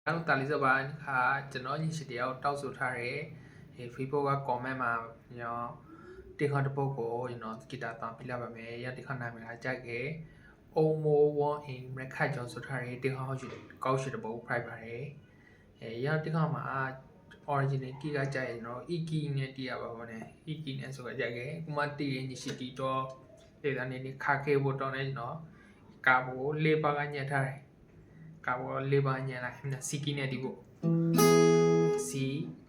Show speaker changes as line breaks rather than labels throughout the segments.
Kalau tali seban ha channel ni si dia tau su tha re Facebook က comment မှာညောတိခါတပုတ်ကိုညောဂီတာတောင်ပြလာပါမယ်ရတိခါနာမည်ကကြိုက်ခဲ့အုံမိုးဝွန်အင်းမခတ်ကျော်ဆိုထားတဲ့တိခါဟောက်ရှိကောက်ရှိတဲ့ပုတ် private ပါတယ်ရတိခါမှာ original key ကကြိုက်ရင်တော့ e key နဲ့တီးရပါဘောနဲ့ e key နဲ့ဆိုကြကြိုက်ခဲ့ဥမာတီးရင်ရှိတီတော့ဒီကနေနေခါကေဘုတ်တော့နဲ့နော်ကာဘိုလေးပါကညက်ထားတယ်ကာဘောလေးပါညက်လိုက်နော် C key နဲ့တီးဖို့ C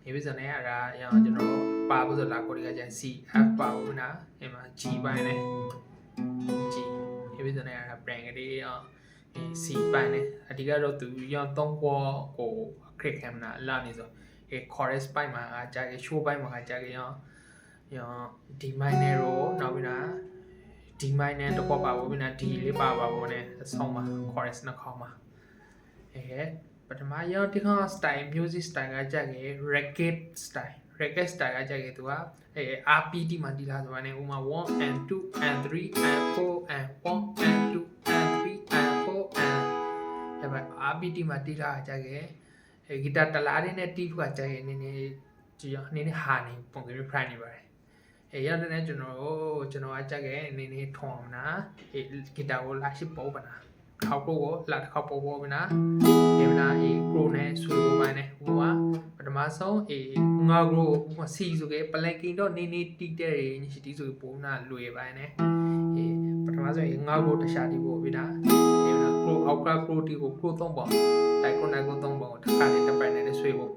ဒီပြစနေရတာရအောင်ကျွန်တော်ပါဖို့ဆိုလာကိုဒီကကျန် C F ပါဘူးနာဒီမှာ G ပိုင်းနဲ့ G ဒီပြစနေရတာ brand ကလေးအောင် C ပိုင်းနဲ့အဓိကတော့သူရအောင်သုံးပေါ်ကိုခရစ်ကင်နာလာနေဆိုchorus ပိုင်းမှာကြာ show ပိုင်းမှာကြာရအောင် D minor ရောနောက်ပြီးတာ D minor တော့ပါဘူးပြီးနာ D လေးပါဘူးနဲ့အဆုံးမှာ chorus နှစ်ခေါက်မှာပထမရောဒီကောင် style music style ကကြာခဲ့ reggae style ကကြာခဲ့သူကRPD မှာဒီလားဆိုတာနဲ့ဥမာ1 and 2 and 3 and 4 and 1 and 2 and 3 and 4 and ဒါပေမဲ့ RPD မှာဒီလားကြာခဲ့ဂီတာတလားလေးနဲ့တီးဖို့ကကြာခဲ့နည်းနည်းကြည့်ရနည်းနည်းဟာနေပုံကလေး prime နေပါတယ်ရတဲ့နဲ့ကျွန်တော်ကကြာခဲ့နည်းနည်းထွန်နာဂီတာကိုလာရှိပေါ်ပါနာခေါက်ကိုလာတစ်ခေါက်ပေါ်ပါနာဒီမနာကရိုနဲ့ဆွေးပေါ်ပါနဲ့ဟိုကပထမဆုံးငါကရိုစီဆိုကေပလက်ကင်တော့နေတီးတဲ့ရင်းရှိတီးဆိုပုံနာလွေပါနဲ့ပထမဆုံးငါကရိုတခြားတီးဖို့ပြီးတာဒီမနာကရိုအောက်ကကရိုတီကိုကရိုသုံးပေါ့တိုက်ကိုနိုင်ကိုသုံးပေါ့တစ်ခါလေးတစ်ပိုင်နဲ့ဆွေးဖို့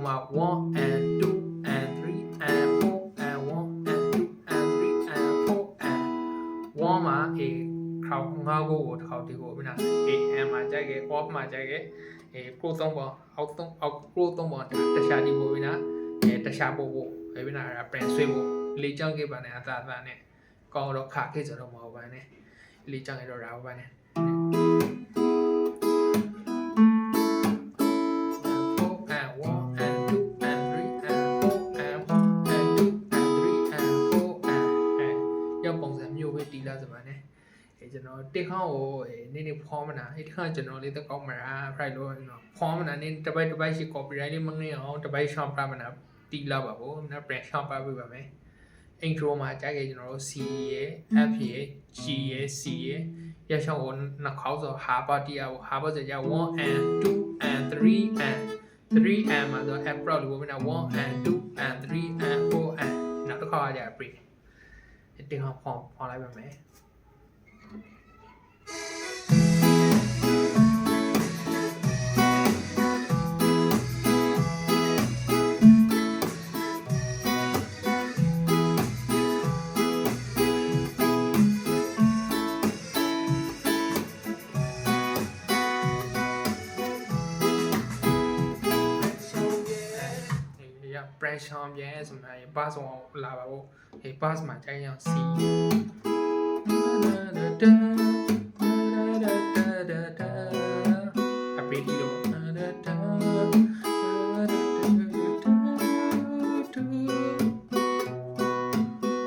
မှာ1 and 2 and 3 and 4 and 1 and 2 and 3 and 4 and 1မှာခေါက်ငါးကိုတစ်ခေါက်တီးဖို့ပြီးနာM မှာကြိုက်ခဲ့ off မှာကြိုက်ခဲ့ကိုသုံးပေါ့အောက်ကိုသုံးပေါ့တခြားတီးဖို့ပြီးနာတခြားပို့ဖို့ပြီးနာအဲ့ brand ဆွေးဖို့လေးချောင်းကေပါနဲ့အသာနဲ့ကောင်းတော့ခါခေဆိုတော့မဟုတ်ပါနဲ့လေးချောင်းရတော့ရာပါနဲ့ကျွန်တော်တက်ခေါင်းကိုနည်းနည်းဖောင်းမနာအဲ့ဒီခါကျွန်တော်လေးတက်ကောက်မလား price လို့နော်ဖောင်းမနာနည်းတပိုက်ရှိ copyright လေးမငင်းအောင်တပိုက်ရှောင်းပြမနာတီးလာပါဘူးနော် brand ရှောင်းပြပေးပါမယ် intro မှာကြားခဲ့ကျွန်တော်တို့ C ရယ် F ရယ် G ရယ် C ရယ်ရရှောင်းကိုနှစ်ခေါက်ဆိုဟာပါတီးအောင်ဟာပါဆိုကြ1 and 2 and 3 and 3 and မှာဆို F pro လို့ပြောနေတာ1 and 2 and 3 and 4 and နောက်တစ်ခါကြ break တင်အောင်ဖောင်းလိုက်ပါမယ်pressure ပြန်ဆိုမှ bass ကိုလာပါဘူးbass မှာကြိုင်းအောင် C အပီတီလို့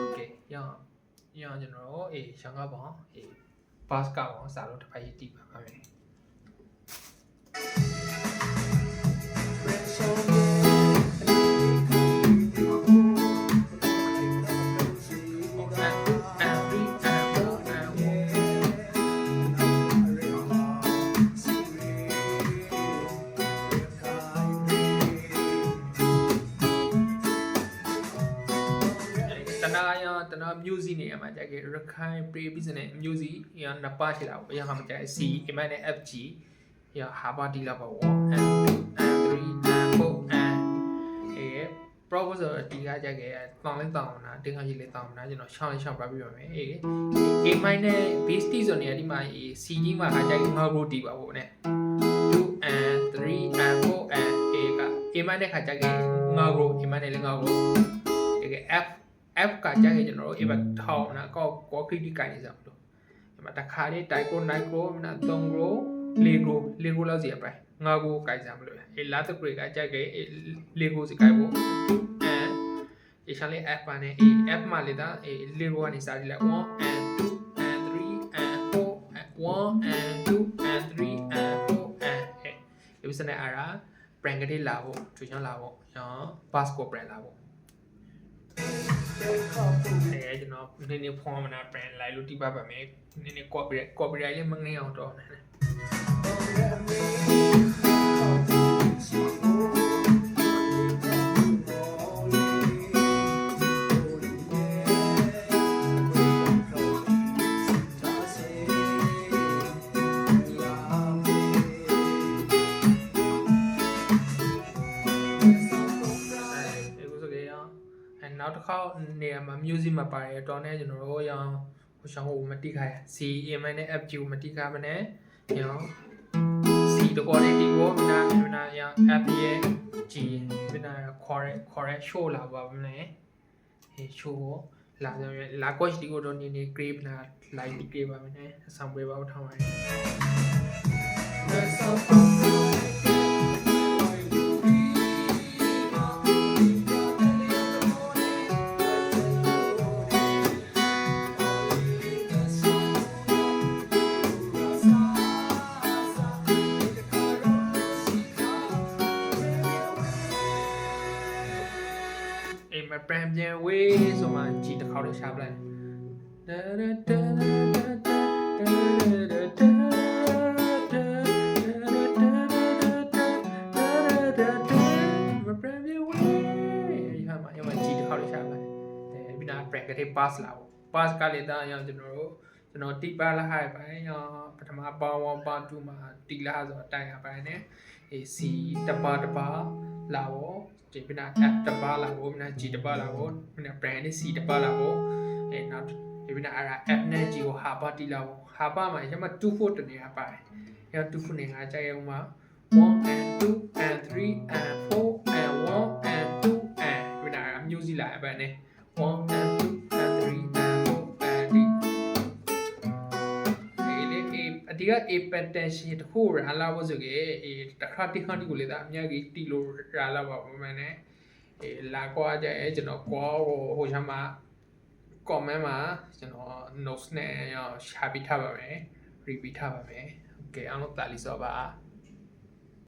okay ရအောင်ကျွန်တော်ရှောင်းကပေါ့bass ကပေါ့စာလို့တစ်ပိုက်တီးပါမယ်တနာ music နေရာမှာကြိုက်ခဲ့ရခိုင် play business music ရနှစ်ပါးရှိတာပေါ့ရဟာမှာကြိုက် C Mနဲ့ F G ရဟာပါတီလာပေါ့1 and 2 and 3 and 4 and proposal ဒီကကြိုက်ခဲ့တောင်းလိုက်တောင်းနာတင်ခါကြီးလေးတောင်းနာကျွန်တော်ရှောင်းပြပြပါမယ်A minor နဲ့ bass တီဆိုနေရာဒီမှာ C D မှာခါကြိုက်ငါကိုတီပါပေါ့နဲ့2 and 3 and 4 and A က A minor နဲ့ခါကြိုက်ခဲ့ငါကို A minor နဲ့လည်းငါကိုF ကကြာခဲ့ကျွန်တော်တို့ ever ထောင်းနာကောခရီတီကိုင်နေစမ်းလို့ဒီမှာတစ်ခါလေးတိုက်ကိုနိုင်ကိုနာ3ကို4ကိုလောက်စီအပိုင်း5ကိုကိုင်စမ်းမလို့လာတဂရိတ်ကကြာခဲ့4ကိုစီကိုင်ဖို့ and ရှမ်းလေး F ပါနဲ့ F မှာလေတာ4ကိုကနေစကြည့်လိုက်1 and 2 and 3 and 4 1 user နဲ့အား brand ကလေးလာဖို့ကျွေးချောင်းလာဖို့ကျွန်တော် Basco brand လာဖို့ကျွန်တော်နည်းနည်း form နာ brand လိုက်လို့တိပါပါမယ်နည်းနည်း copyright လေးမငင်းအောင်တော့နေနောက်တစ်ခေါက်နေရာမှာ music မှာပါတယ်တော့ねကျွန်တော်တို့ရောဟိုရှောင်းဟိုမတိခိုင် CMI နဲ့ FQ မတိခိုင်မနဲ့ရော C တကောလေးဒီဘောမနာရော F ရဲ့ G မနာခေါ်ရဲ show လာပါမလဲဟေး show လာ coach ဒီကိုတော့နေ grade နာ line ဒီ grade ပါမနဲ့အဆောင်ပေးပါဦးထောင်းပါတယ်brand ပြန်ဝေးဆိုမှကြည်တစ်ခေါက်လေးရှာပလိုက်ပြီးတော့ brand ကလေး pass လာပေါ့ pass ကလေးတော့ကျွန်တော်တိပါလာဟိုင်ပိုင်းပထမပါ1ပါ2မှာတိလာဆိုအတိုင်းအပိုင်းနဲ့ C တပါလာပေါ့ဒီပြနာ F တပါလာပေါ့ပြနာ G တပါလာပေါ့ပြနာ brand နဲ့ C တပါလာပေါ့နောက်ဒီပြနာအဲ့ဒါ F နဲ့ G ကိုဟာပါတိလာပေါ့ဟာပါမှာကျမ24တနေရာပါတယ်အဲ့24နေငါကြိုက်အောင်မှာ1 and 2 and 3 and 4 and 1 and 2 and ပြနာ music လာပဲနဲ့1 and 2 and 3 and 4 and အဒီက A potential တခုရလာဖို့ဆိုကေတခါတိခါတိကိုလေဒါအများကြီးတီလို့ရလာပါမမနဲ့လာကွာကြဲကျွန်တော်ကွာဟိုချမ်းမှာ comment မှာကျွန်တော် notes နဲ့ရှာပြီးထားပါမယ် repeat ထားပါမယ် okay အောင်လို့တာလီစောပါ